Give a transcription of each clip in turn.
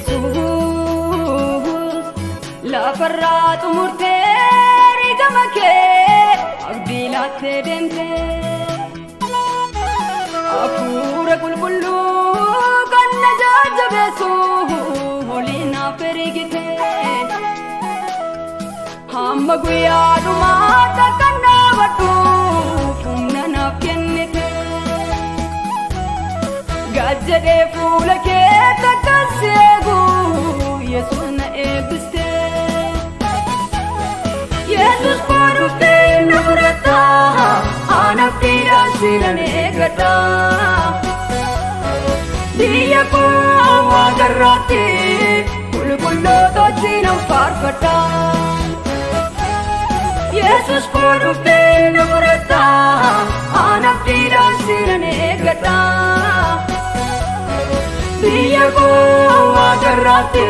Yesuus lafarraa xumurtee rigama kee abdii laattee deemtee hafuura qulqulluu kan na jajjabeessu olii naaf ergitee hamma guyyaa dhumaatti akkan dhaabadhuuf humna naaf kennite gad jedhee fuula keetti akkan si eegu Yesuus na eebbiste Yesuus koo dhuftee na fudhatta ana abdiidhaan si nan eeggadha biyya koo waaqarraatti qulqulloota wajjin nan faarfadha Yesuus koo dhuftee na fudhatta ana abdiidhaan si nan eeggadha biyya koo waaqarraatti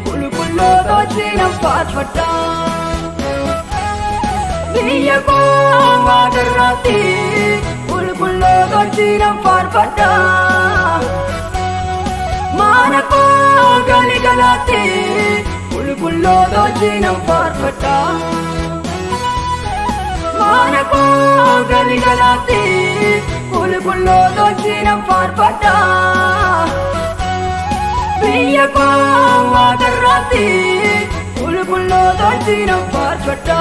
qulqulloota wajjin nan faarfadha biyya koo waaqarraatti qulqulloota wajjin nan faarfadha mana koo galigalaatti qulqulloota wajjin nan faarfadha mana koo galigalaatti qulqulloota wajjin nan faarfadha biyya koo waaqarraatti qulqulloota wajjin nan faarfadha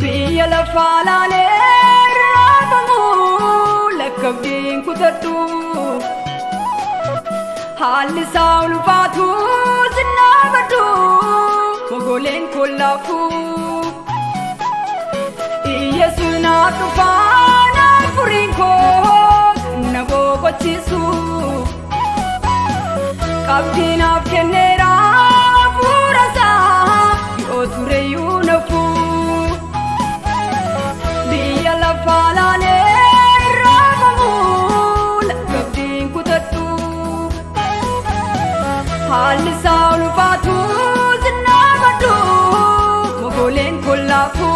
biyya lafaa laalee raafamu lakkabdiin kutadhu haalli isaa ulfaatu sinnaafadhu mogoleen kollaafu Yesuus naaf dhufaa naaf furiin koo na boqochiisu qabdii naaf kenneera hafuura isaa yoo tureyyuu nafu biyya lafaa laalee raafamu lakkabdiin kutadhu haalli isaa ulfaatu sinnaafadhu mogoleen kollaafu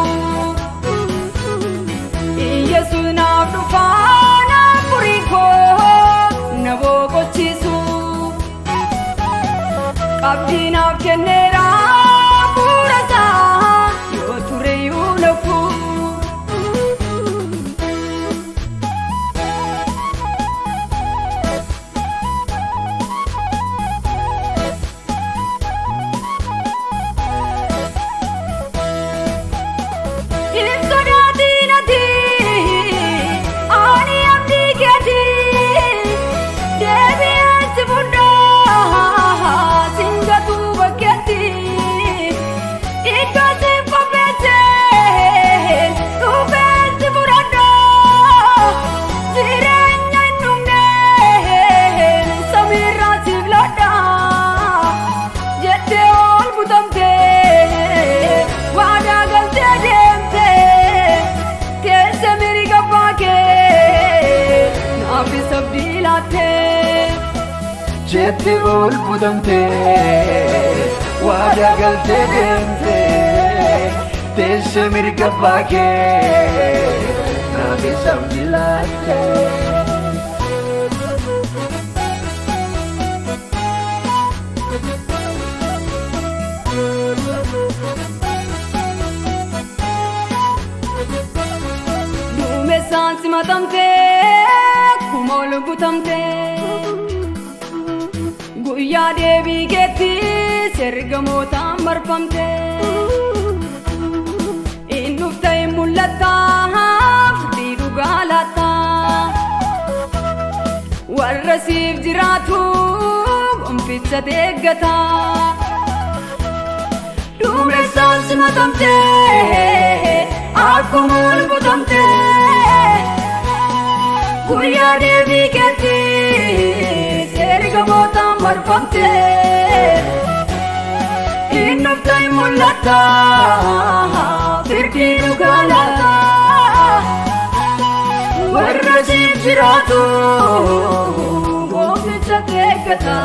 Yesuus naaf dhufaa naaf furiin koo na boqochiisu qabdii naaf kenneera hafuura isaa yoo tureyyuu nafu jette ol budamtee waadaa galtee deemtee teesse mirga abbaa kee naaf sabdi laattee duumessaan simatamtee akkuma ol butamtee guyyaa deebii keetti ergamootaan marfamtee in dhufta hin mul'atta fudhii dhugaa laatta warra siif jiraatu gonficha deeggata duumessaan simatamtee akkuma ol butamtee guyyaa deebii keetti ergamootaan marfamte hin dhufte hin mul'atta firdii dhugaa laata warra siif jiraatu goofticha eeggata.